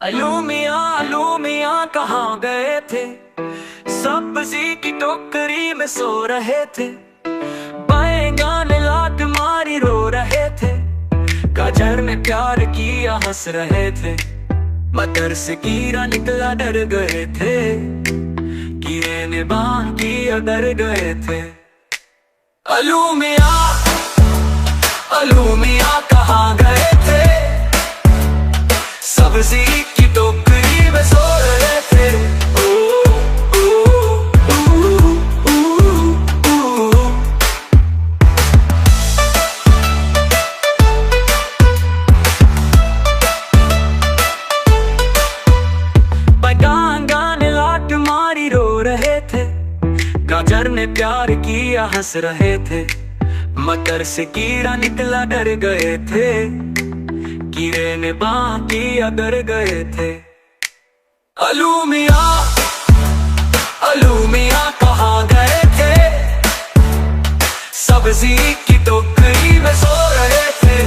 अलू मियाँ कहाँ गए थे। सब्जी की टोकरी में सो रहे थे। बैंगन लात मारी रो रहे थे। गाजर ने प्यार किया हंस रहे थे। मटर से कीड़ा निकला डर गए थे। कीड़े ने बांध किया डर गए थे। अलू मियाँ कहाँ गए थे। सब्जी की टोकरी में सो रहे थे। बैंगन ने लात मारी रो रहे थे। गाजर ने प्यार किया हंस रहे थे। मटर से कीड़ा निकला डर गए थे। कीड़े ने बांध किया डर गए थे। अलू मियाँ कहाँ गए थे। सब्जी की टोकरी में सो रहे थे।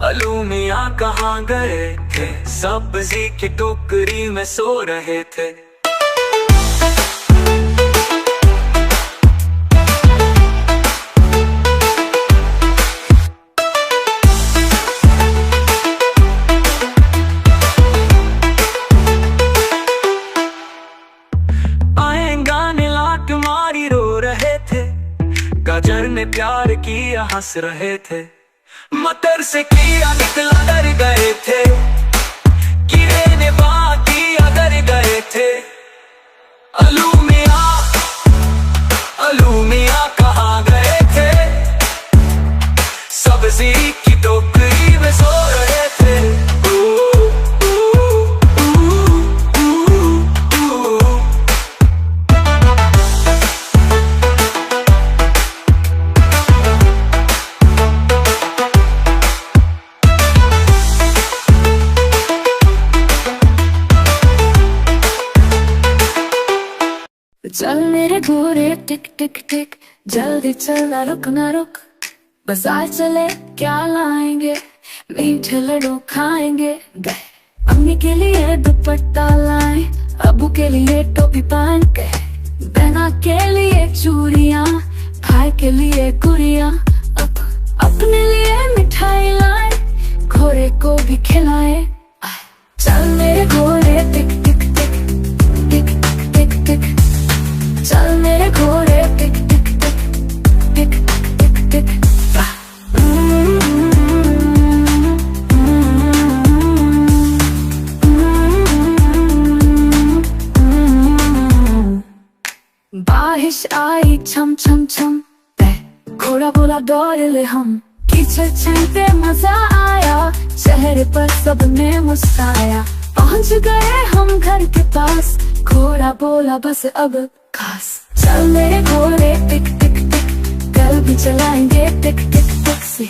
अलू मियाँ कहाँ गए थे। सब्जी की टोकरी में सो रहे थे। बैंगन ने लात मारी रो रहे थे। गाजर ने प्यार किया हंस रहे थे। मटर से कीड़ा निकला डर गए थे। कीड़े ने बांध किया डर गए थे। अलू मियाँ कहाँ गए थे। सब्जी की टोकरी में सो रहे थे। चल मेरे घोड़े टिक टिक टिक, जल्दी चल ना रुक ना रुक। बाजार चले क्या लाएंगे, मीठे लड्डू खाएंगे। गए अम्मी के लिए दुपट्टा लाए, अबू के लिए टोपी पहन के। बहना के लिए चूड़ियाँ, भाई के लिए गुड़ियाँ। अपने लिए मिठाई लाए, घोड़े को भी खिलाए। चल मेरे घोड़े टिक टिक टिक टिक टिक टिक। चल मेरे घोड़े टिक टिक टिक टिक टिक टिक। बारिश आई छम छम छम, घोड़ा बोला दौड़ ले हम। कीचड़ छीनते मजा आया, चेहरे पर सबने मुस्काया। पहुंच गए हम घर के पास, घोड़ा बोला बस अब खास। चल मेरे घोड़े टिक टिक टिक, कल भी चलाएंगे टिक टिक टिक से।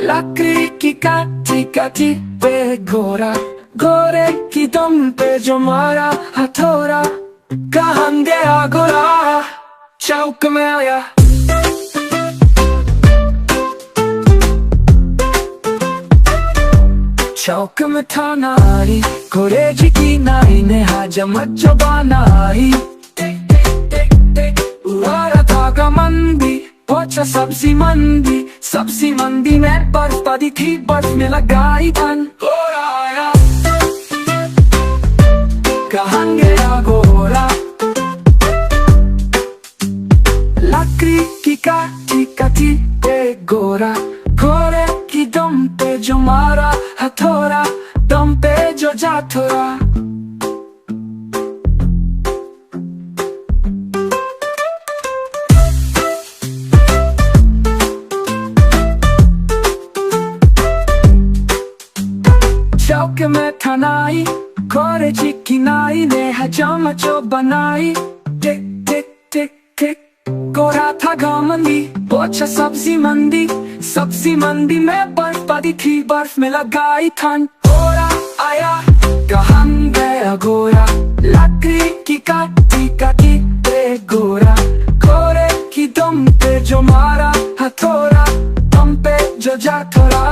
लकड़ी की काठी काठी पे घोड़ा, घोड़े की दुम पे जो मारा हथौड़ा। कहाँ गया घोड़ा, चौक में आया। चौक में था नारी, घोड़े की नाई ने हजमत जो बनाई। उड़ा धागा मंदी, पहुंचा सब्जी मंडी में बर्फ पड़ी थी, बर्फ में लगाई धन। घोड़ा आया, कहाँ गया घोड़ा। लकड़ी की काठी काठी पे घोड़ा, घोड़े की दुम पे जो मारा हथौड़ा। दम पे जो जा थोड़ा, कोरेची की नाई ने है चमचो बनाई। टिक टिक टिक टिक गोरा था घमंडी, पोछा सब्जी मंडी में बर्फ पड़ी थी, बर्फ में लगाई ठंड। गोरा आया कहाँ गया गोरा, लकड़ी की काटी काटी रे गोरा। गोरे की दम पे जो मारा हथौड़ा, दम पे जो जा ठोरा।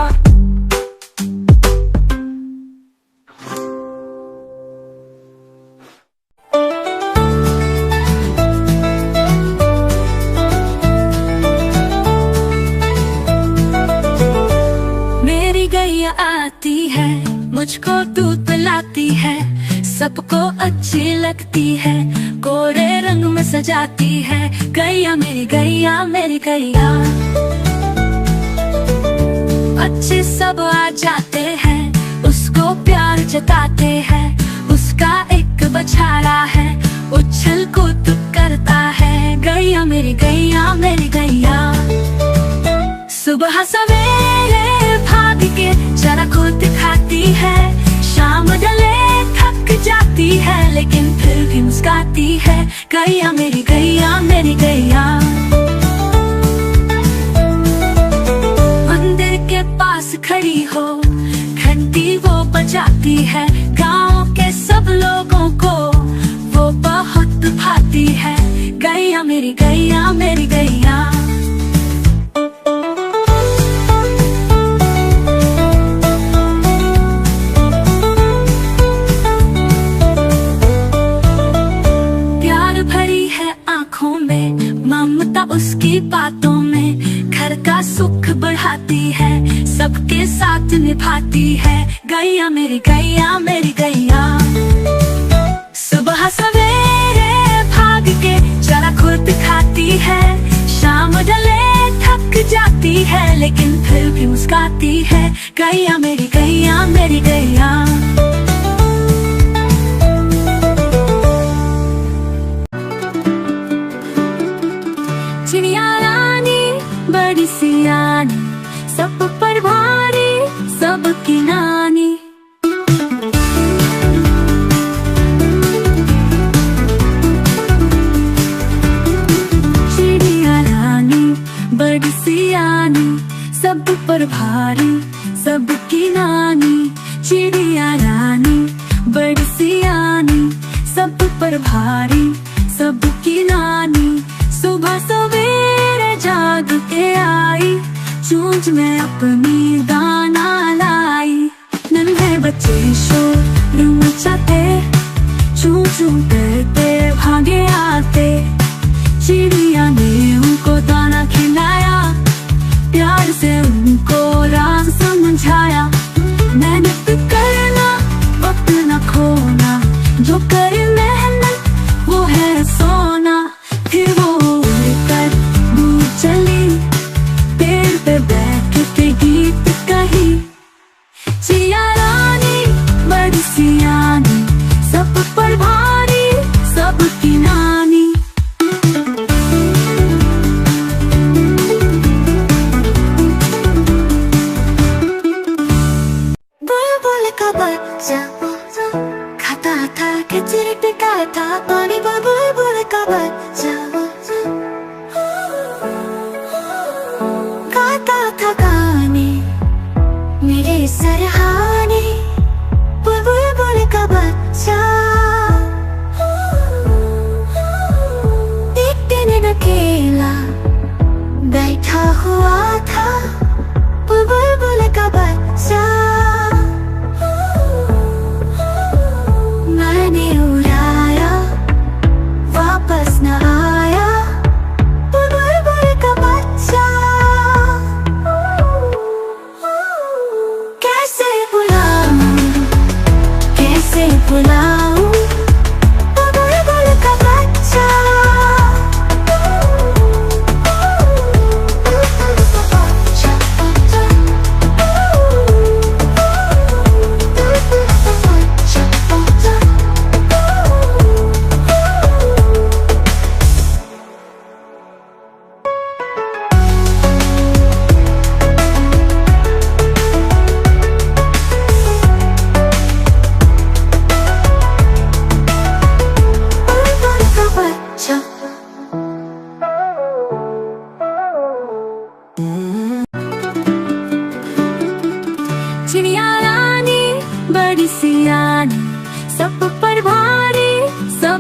मेरी गैया आती है, मुझको दूध पिलाती है, सबको अच्छी लगती है, गोरे रंग में सजाती है। गैया मेरी गैया मेरी गैया। अच्छे सब आ जाते हैं, उसको प्यार जताते हैं। उसका एक बछड़ा है, उछल कूद करता है। गैया मेरी गैया मेरी गैया। सुबह सवेरे भाग के जरा खुद खाती है, शाम ढले थक जाती है, लेकिन फिर भी मुस्काती है। गैया मेरी गैया मेरी गैया। मंदिर के पास खड़ी हो, घंटी वो बजाती है। गांव के सब लोगों को वो बहुत भाती है। गैया मेरी गैया मेरी गैया। ममता उसकी बातों में, घर का सुख बढ़ाती है, सबके साथ निभाती है। गैया मेरी गैया मेरी गैया। सुबह सवेरे भाग के जरा खुद खाती है, शाम ढले थक जाती है, लेकिन फिर भी मुस्काती है। गैया मेरी गैया मेरी गैया। चिड़िया रानी बड़ी सियानी, सब पर भारी सबकी नानी। चिड़िया रानी बड़ी सियानी, सब पर भारी सबकी नानी। चिड़िया रानी बड़ी सियानी, सब पर भारी सबकी नानी। सुबह सवेरे जाग के आई, चूंच में अपनी दाना लाई। नन्हे बच्चे शोर मचाते, चू चू करते भागे आते। चिड़िया ने उनको दाना खिलाया, प्यार से उनको राज समझाया। मेहनत करना वक्त न खोना, जो करे मेहनत वो है सोना। फिर वो उड़कर दूर चली, पेड़ पे बैठ के गीत कही। चिड़िया रानी बड़ी सियानी, सब पर भारी सबकी नानी। बुलबुल का बच्चा खाता था खिचड़ी पिकाया था पानी। बुलबुल का बच्चा गाता था गाने मेरे सरहाने। बुलबुल का बच्चा एक दिन अकेला बैठा हुआ था। बुलबुल का बच्चा मैंने उड़ाया, वापस न आया। बुलबुल का बच्चा कैसे